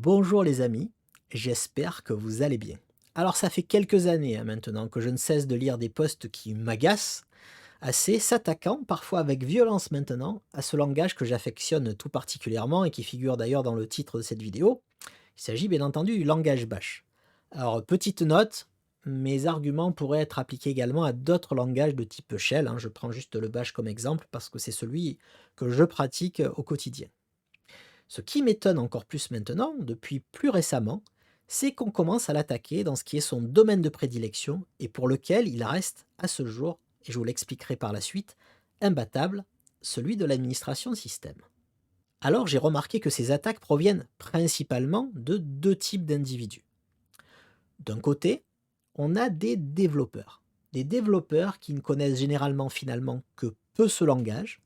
Bonjour les amis, j'espère que vous allez bien. Alors ça fait quelques années maintenant que je ne cesse de lire des posts qui m'agacent assez, s'attaquant, parfois avec violence maintenant, à ce langage que j'affectionne tout particulièrement et qui figure d'ailleurs dans le titre de cette vidéo. Il s'agit bien entendu du langage bash. Alors petite note, mes arguments pourraient être appliqués également à d'autres langages de type shell, je prends juste le bash comme exemple parce que c'est celui que je pratique au quotidien. Ce qui m'étonne encore plus maintenant, depuis plus récemment, c'est qu'on commence à l'attaquer dans ce qui est son domaine de prédilection et pour lequel il reste à ce jour, et je vous l'expliquerai par la suite, imbattable, celui de l'administration système. Alors j'ai remarqué que ces attaques proviennent principalement de deux types d'individus. D'un côté, on a des développeurs. Des développeurs qui ne connaissent généralement finalement que peu ce langage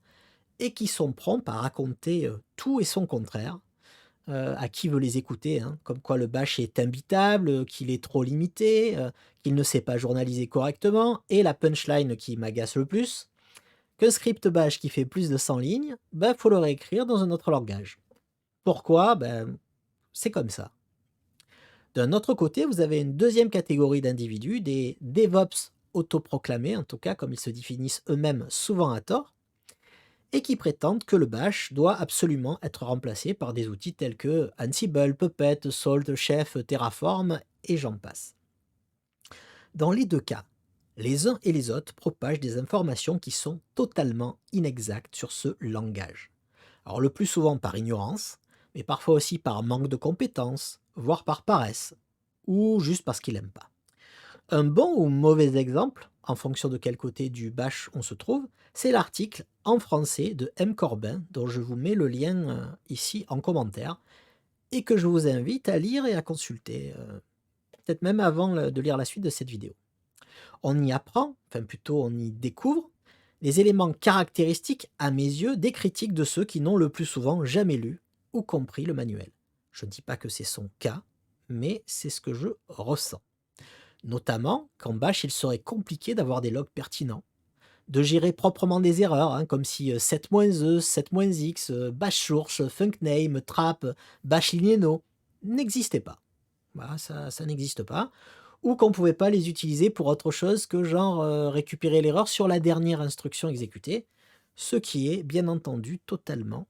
et qui sont prompts à raconter tout et son contraire à qui veut les écouter, comme quoi le bash est imbitable, qu'il est trop limité, qu'il ne sait pas journaliser correctement et la punchline qui m'agace le plus, qu'un script bash qui fait plus de 100 lignes, faut le réécrire dans un autre langage. Pourquoi? C'est comme ça. D'un autre côté, vous avez une deuxième catégorie d'individus, des DevOps autoproclamés, en tout cas comme ils se définissent eux-mêmes souvent à tort, et qui prétendent que le bash doit absolument être remplacé par des outils tels que Ansible, Puppet, Salt, Chef, Terraform et j'en passe. Dans les deux cas, les uns et les autres propagent des informations qui sont totalement inexactes sur ce langage. Alors le plus souvent par ignorance, mais parfois aussi par manque de compétences, voire par paresse, ou juste parce qu'ils n'aiment pas. Un bon ou mauvais exemple, en fonction de quel côté du bash on se trouve, c'est l'article en français de M. Corbin, dont je vous mets le lien ici en commentaire, et que je vous invite à lire et à consulter, peut-être même avant de lire la suite de cette vidéo. On y apprend, enfin plutôt on y découvre, les éléments caractéristiques, à mes yeux, des critiques de ceux qui n'ont le plus souvent jamais lu ou compris le manuel. Je ne dis pas que c'est son cas, mais c'est ce que je ressens. Notamment qu'en Bash, il serait compliqué d'avoir des logs pertinents, de gérer proprement des erreurs, comme si set-e, set-x, bash source, funcname, trap, bash linéno n'existaient pas. Voilà, ça n'existe pas. Ou qu'on ne pouvait pas les utiliser pour autre chose que genre récupérer l'erreur sur la dernière instruction exécutée, ce qui est bien entendu totalement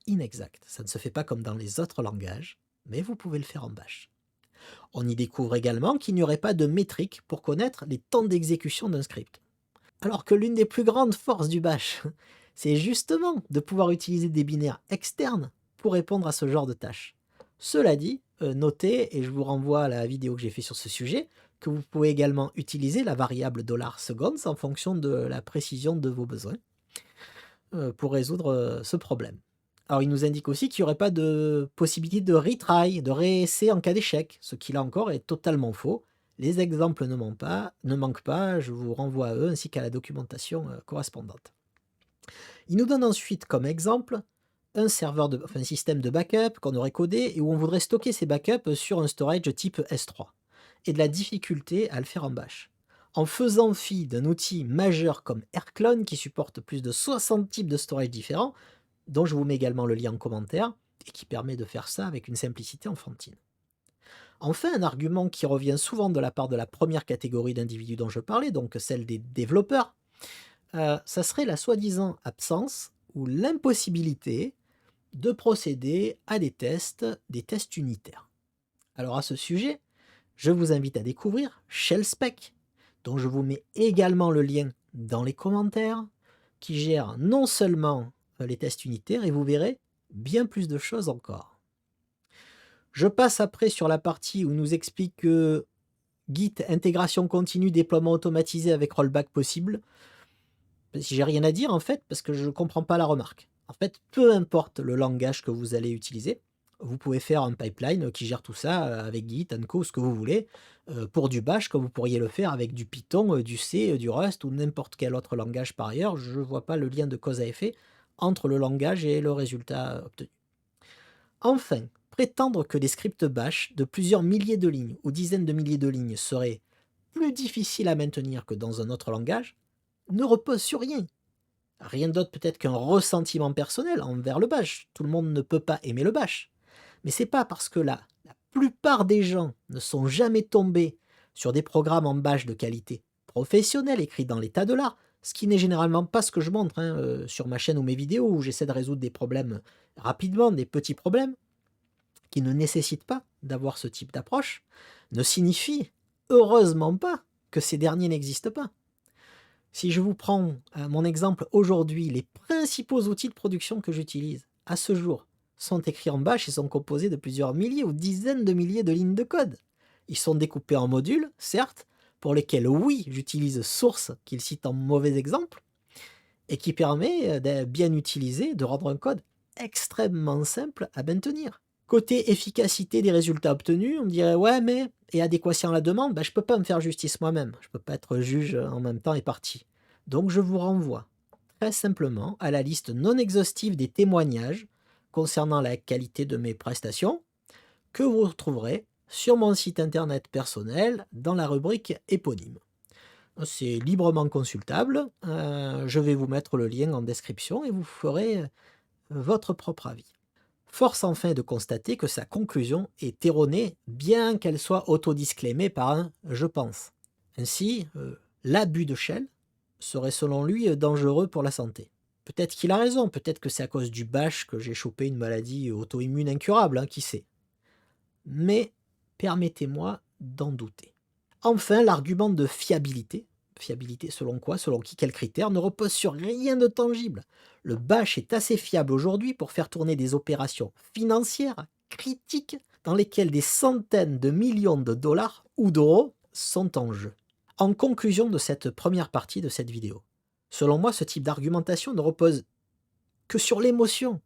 inexact. Ça ne se fait pas comme dans les autres langages, mais vous pouvez le faire en Bash. On y découvre également qu'il n'y aurait pas de métrique pour connaître les temps d'exécution d'un script. Alors que l'une des plus grandes forces du bash, c'est justement de pouvoir utiliser des binaires externes pour répondre à ce genre de tâches. Cela dit, notez, et je vous renvoie à la vidéo que j'ai fait sur ce sujet, que vous pouvez également utiliser la variable $seconds en fonction de la précision de vos besoins pour résoudre ce problème. Alors il nous indique aussi qu'il n'y aurait pas de possibilité de retry, de réessai en cas d'échec, ce qui là encore est totalement faux. Les exemples ne manquent pas, je vous renvoie à eux ainsi qu'à la documentation correspondante. Il nous donne ensuite comme exemple un système de backup qu'on aurait codé et où on voudrait stocker ces backups sur un storage type S3 et de la difficulté à le faire en bash. En faisant fi d'un outil majeur comme Rclone qui supporte plus de 60 types de storage différents, dont je vous mets également le lien en commentaire, et qui permet de faire ça avec une simplicité enfantine. Enfin, un argument qui revient souvent de la part de la première catégorie d'individus dont je parlais, donc celle des développeurs, ça serait la soi-disant absence ou l'impossibilité de procéder à des tests unitaires. Alors à ce sujet, je vous invite à découvrir ShellSpec, dont je vous mets également le lien dans les commentaires, qui gère non seulement les tests unitaires, et vous verrez bien plus de choses encore. Je passe après sur la partie où il nous explique que Git, intégration continue, déploiement automatisé avec rollback possible. J'ai rien à dire en fait, parce que je ne comprends pas la remarque. En fait, peu importe le langage que vous allez utiliser, vous pouvez faire un pipeline qui gère tout ça avec Git, Enco, ce que vous voulez, pour du Bash, comme vous pourriez le faire avec du Python, du C, du Rust ou n'importe quel autre langage par ailleurs. Je ne vois pas le lien de cause à effet entre le langage et le résultat obtenu. Enfin, prétendre que des scripts Bash de plusieurs milliers de lignes ou dizaines de milliers de lignes seraient plus difficiles à maintenir que dans un autre langage ne repose sur rien. Rien d'autre peut-être qu'un ressentiment personnel envers le Bash. Tout le monde ne peut pas aimer le Bash. Mais c'est pas parce que la plupart des gens ne sont jamais tombés sur des programmes en bash de qualité professionnelle écrits dans l'état de l'art, ce qui n'est généralement pas ce que je montre hein, sur ma chaîne ou mes vidéos où j'essaie de résoudre des problèmes rapidement, des petits problèmes qui ne nécessitent pas d'avoir ce type d'approche, ne signifie heureusement pas que ces derniers n'existent pas. Si je vous prends mon exemple aujourd'hui, les principaux outils de production que j'utilise à ce jour sont écrits en bash et sont composés de plusieurs milliers ou dizaines de milliers de lignes de code. Ils sont découpés en modules, certes, pour lesquels oui, j'utilise source qu'il cite en mauvais exemple, et qui permet de bien utiliser, de rendre un code extrêmement simple à maintenir. Côté efficacité des résultats obtenus, on me dirait ouais mais et adéquation à la demande, je peux pas me faire justice moi-même. Je peux pas être juge en même temps et partie. Donc je vous renvoie très simplement à la liste non exhaustive des témoignages concernant la qualité de mes prestations que vous retrouverez sur mon site internet personnel dans la rubrique éponyme. C'est librement consultable. Je vais vous mettre le lien en description et vous ferez votre propre avis. Force enfin de constater que sa conclusion est erronée, bien qu'elle soit autodisclaimée par un «je pense». Ainsi, l'abus de Shell serait selon lui dangereux pour la santé. Peut-être qu'il a raison, peut-être que c'est à cause du bash que j'ai chopé une maladie auto-immune incurable, hein, qui sait. Mais permettez-moi d'en douter. Enfin, l'argument de fiabilité. Fiabilité selon quoi? Selon qui? Quels critères? Ne repose sur rien de tangible. Le bash est assez fiable aujourd'hui pour faire tourner des opérations financières critiques dans lesquelles des centaines de millions de dollars ou d'euros sont en jeu. En conclusion de cette première partie de cette vidéo, selon moi, ce type d'argumentation ne repose que sur l'émotion.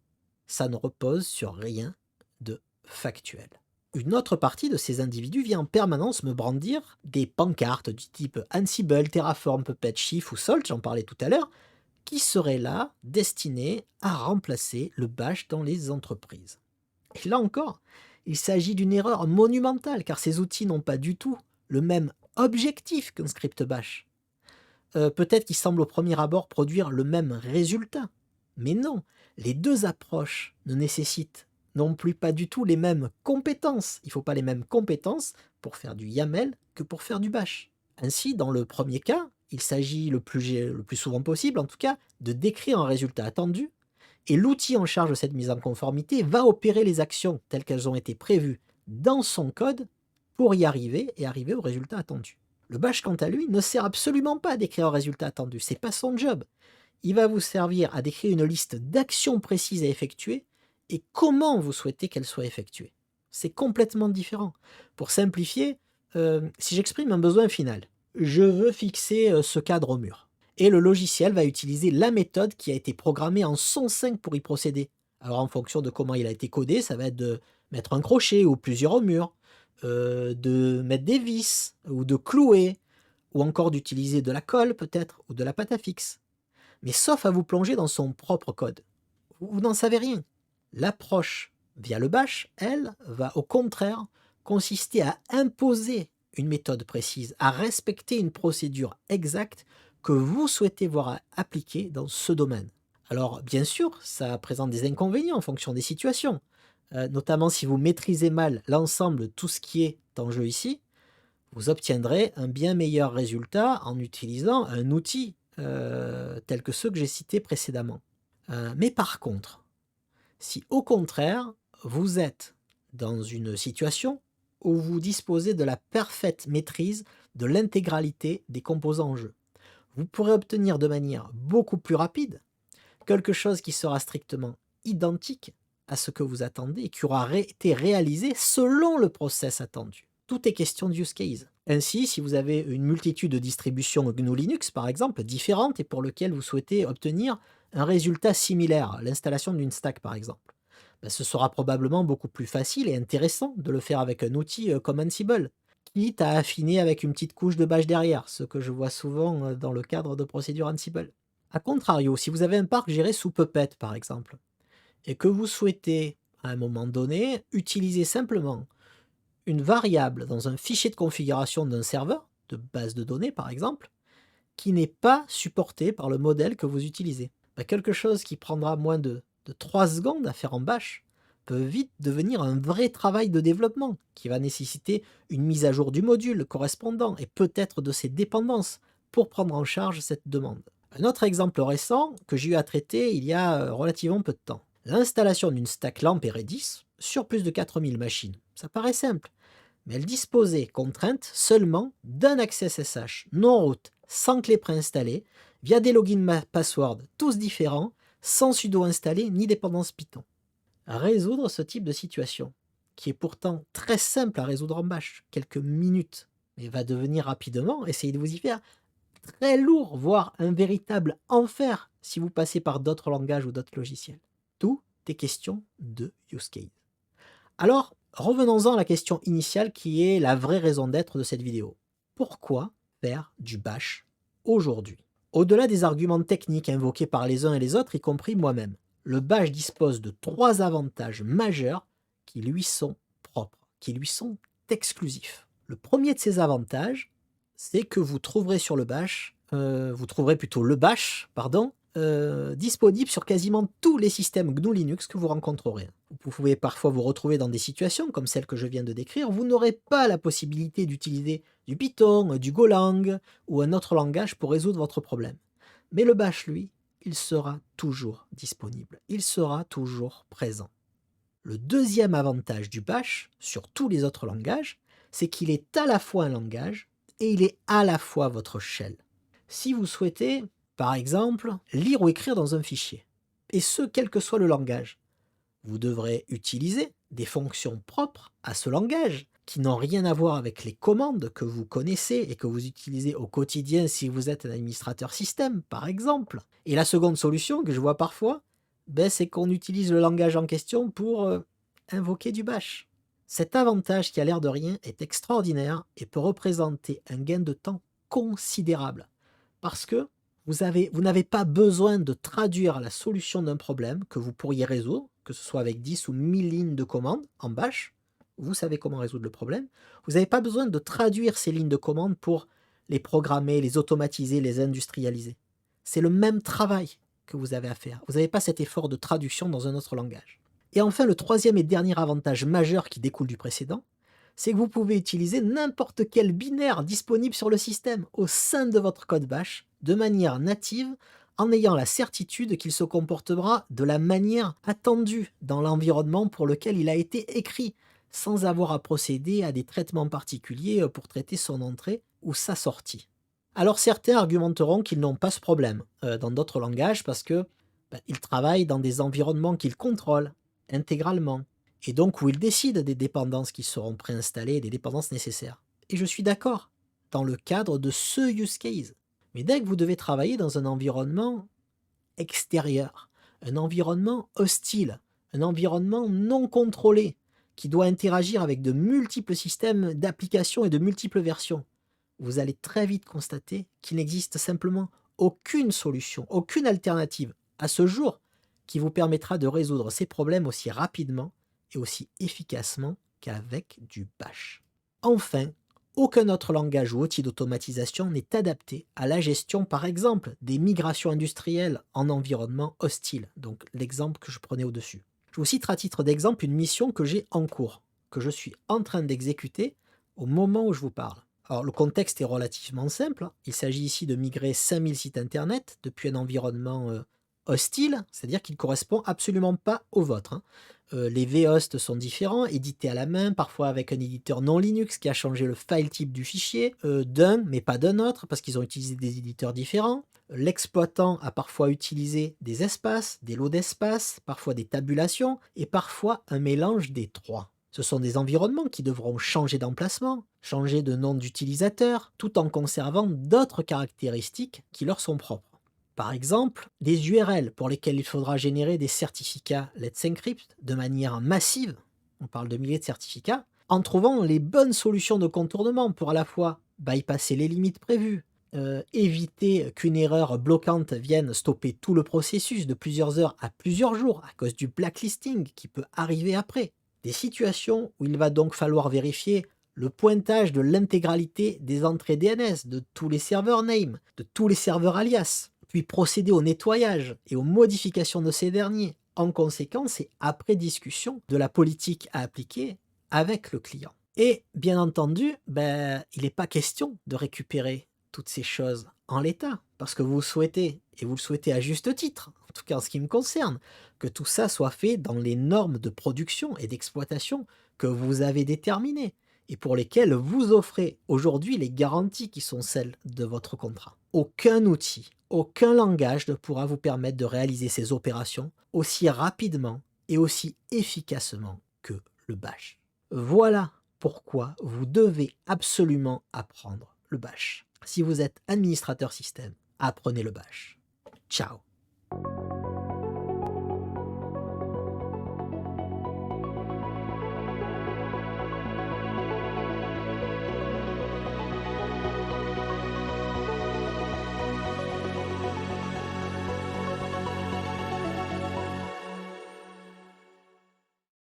Ça ne repose sur rien de factuel. Une autre partie de ces individus vient en permanence me brandir des pancartes du type Ansible, Terraform, Puppet, Shift ou Salt, j'en parlais tout à l'heure, qui seraient là destinées à remplacer le bash dans les entreprises. Et là encore, il s'agit d'une erreur monumentale car ces outils n'ont pas du tout le même objectif qu'un script bash. Peut-être qu'ils semblent au premier abord produire le même résultat, mais non, les deux approches ne nécessitent non plus pas du tout les mêmes compétences. Il ne faut pas les mêmes compétences pour faire du YAML que pour faire du bash. Ainsi, dans le premier cas, il s'agit le plus souvent possible, en tout cas, de décrire un résultat attendu, et l'outil en charge de cette mise en conformité va opérer les actions telles qu'elles ont été prévues dans son code pour y arriver et arriver au résultat attendu. Le bash, quant à lui, ne sert absolument pas à décrire un résultat attendu, c'est pas son job. Il va vous servir à décrire une liste d'actions précises à effectuer et comment vous souhaitez qu'elles soient effectuées. C'est complètement différent. Pour simplifier, si j'exprime un besoin final, je veux fixer ce cadre au mur. Et le logiciel va utiliser la méthode qui a été programmée en son 5 pour y procéder. Alors en fonction de comment il a été codé, ça va être de mettre un crochet ou plusieurs au mur, de mettre des vis ou de clouer, ou encore d'utiliser de la colle peut-être, ou de la pâte à fixe. Mais sauf à vous plonger dans son propre code. Vous n'en savez rien. L'approche via le bash, elle, va au contraire consister à imposer une méthode précise, à respecter une procédure exacte que vous souhaitez voir appliquée dans ce domaine. Alors bien sûr, ça présente des inconvénients en fonction des situations, notamment si vous maîtrisez mal l'ensemble de tout ce qui est en jeu ici, vous obtiendrez un bien meilleur résultat en utilisant un outil tel que ceux que j'ai cités précédemment. Mais par contre, si au contraire, vous êtes dans une situation où vous disposez de la parfaite maîtrise de l'intégralité des composants en jeu, vous pourrez obtenir de manière beaucoup plus rapide quelque chose qui sera strictement identique à ce que vous attendez et qui aura été réalisé selon le process attendu. Tout est question de use case. Ainsi, si vous avez une multitude de distributions GNU Linux, par exemple, différentes et pour lesquelles vous souhaitez obtenir un résultat similaire, l'installation d'une stack par exemple, ce sera probablement beaucoup plus facile et intéressant de le faire avec un outil comme Ansible, quitte à affiner avec une petite couche de bash derrière, ce que je vois souvent dans le cadre de procédures Ansible. A contrario, si vous avez un parc géré sous Puppet par exemple, et que vous souhaitez, à un moment donné, utiliser simplement une variable dans un fichier de configuration d'un serveur, de base de données par exemple, qui n'est pas supporté par le modèle que vous utilisez. Quelque chose qui prendra moins de 3 secondes à faire en bash peut vite devenir un vrai travail de développement qui va nécessiter une mise à jour du module correspondant et peut-être de ses dépendances pour prendre en charge cette demande. Un autre exemple récent que j'ai eu à traiter il y a relativement peu de temps. L'installation d'une stack LAMP et Redis sur plus de 4000 machines. Ça paraît simple, mais elle disposait, contrainte, seulement d'un accès SSH, non root, sans clé préinstallée, via des logins password, tous différents, sans sudo installé ni dépendance Python. Résoudre ce type de situation, qui est pourtant très simple à résoudre en bash, quelques minutes, mais va devenir rapidement, essayez de vous y faire, très lourd, voire un véritable enfer si vous passez par d'autres langages ou d'autres logiciels. Tout est question de use case. Alors, revenons-en à la question initiale qui est la vraie raison d'être de cette vidéo. Pourquoi faire du bash aujourd'hui? Au-delà des arguments techniques invoqués par les uns et les autres, y compris moi-même, le bash dispose de 3 avantages majeurs qui lui sont propres, qui lui sont exclusifs. Le premier de ces avantages, c'est que vous trouverez sur le bash, vous trouverez plutôt le bash, pardon, disponible sur quasiment tous les systèmes GNU Linux que vous rencontrerez. Vous pouvez parfois vous retrouver dans des situations comme celle que je viens de décrire, vous n'aurez pas la possibilité d'utiliser du Python, du Golang ou un autre langage pour résoudre votre problème. Mais le bash, lui, il sera toujours disponible, il sera toujours présent. Le deuxième avantage du bash sur tous les autres langages, c'est qu'il est à la fois un langage et il est à la fois votre shell. Si vous souhaitez, par exemple, lire ou écrire dans un fichier, et ce, quel que soit le langage, vous devrez utiliser des fonctions propres à ce langage, qui n'ont rien à voir avec les commandes que vous connaissez et que vous utilisez au quotidien si vous êtes un administrateur système, par exemple. Et la seconde solution que je vois parfois, c'est qu'on utilise le langage en question pour invoquer du bash. Cet avantage qui a l'air de rien est extraordinaire et peut représenter un gain de temps considérable. Parce que vous n'avez pas besoin de traduire la solution d'un problème que vous pourriez résoudre, que ce soit avec 10 ou 1000 lignes de commande en bash. Vous savez comment résoudre le problème. Vous n'avez pas besoin de traduire ces lignes de commande pour les programmer, les automatiser, les industrialiser. C'est le même travail que vous avez à faire. Vous n'avez pas cet effort de traduction dans un autre langage. Et enfin, le troisième et dernier avantage majeur qui découle du précédent, c'est que vous pouvez utiliser n'importe quel binaire disponible sur le système au sein de votre code bash de manière native en ayant la certitude qu'il se comportera de la manière attendue dans l'environnement pour lequel il a été écrit, sans avoir à procéder à des traitements particuliers pour traiter son entrée ou sa sortie. Alors certains argumenteront qu'ils n'ont pas ce problème dans d'autres langages parce que ils travaillent dans des environnements qu'ils contrôlent intégralement, et donc où ils décident des dépendances qui seront préinstallées, des dépendances nécessaires. Et je suis d'accord, dans le cadre de ce use case. Mais dès que vous devez travailler dans un environnement extérieur, un environnement hostile, un environnement non contrôlé, qui doit interagir avec de multiples systèmes d'applications et de multiples versions, vous allez très vite constater qu'il n'existe simplement aucune solution, aucune alternative à ce jour qui vous permettra de résoudre ces problèmes aussi rapidement et aussi efficacement qu'avec du bash. Enfin, aucun autre langage ou outil d'automatisation n'est adapté à la gestion, par exemple, des migrations industrielles en environnement hostile, donc l'exemple que je prenais au-dessus. Je vous cite à titre d'exemple une mission que j'ai en cours, que je suis en train d'exécuter au moment où je vous parle. Alors le contexte est relativement simple, il s'agit ici de migrer 5000 sites internet depuis un environnement hostile, c'est-à-dire qu'il ne correspond absolument pas au vôtre. Les vhosts sont différents, édités à la main, parfois avec un éditeur non Linux qui a changé le file type du fichier, d'un mais pas d'un autre, parce qu'ils ont utilisé des éditeurs différents. L'exploitant a parfois utilisé des espaces, des lots d'espace, parfois des tabulations, et parfois un mélange des trois. Ce sont des environnements qui devront changer d'emplacement, changer de nom d'utilisateur, tout en conservant d'autres caractéristiques qui leur sont propres. Par exemple, des URL pour lesquelles il faudra générer des certificats Let's Encrypt de manière massive, on parle de milliers de certificats, en trouvant les bonnes solutions de contournement pour à la fois bypasser les limites prévues, éviter qu'une erreur bloquante vienne stopper tout le processus de plusieurs heures à plusieurs jours à cause du blacklisting qui peut arriver après. Des situations où il va donc falloir vérifier le pointage de l'intégralité des entrées DNS, de tous les serveurs name, de tous les serveurs alias, puis procéder au nettoyage et aux modifications de ces derniers, en conséquence et après discussion de la politique à appliquer avec le client. Et bien entendu, il n'est pas question de récupérer toutes ces choses en l'état, parce que vous souhaitez, et vous le souhaitez à juste titre, en tout cas en ce qui me concerne, que tout ça soit fait dans les normes de production et d'exploitation que vous avez déterminées et pour lesquelles vous offrez aujourd'hui les garanties qui sont celles de votre contrat. Aucun outil, aucun langage ne pourra vous permettre de réaliser ces opérations aussi rapidement et aussi efficacement que le bash. Voilà pourquoi vous devez absolument apprendre le bash. Si vous êtes administrateur système, apprenez le bash. Ciao.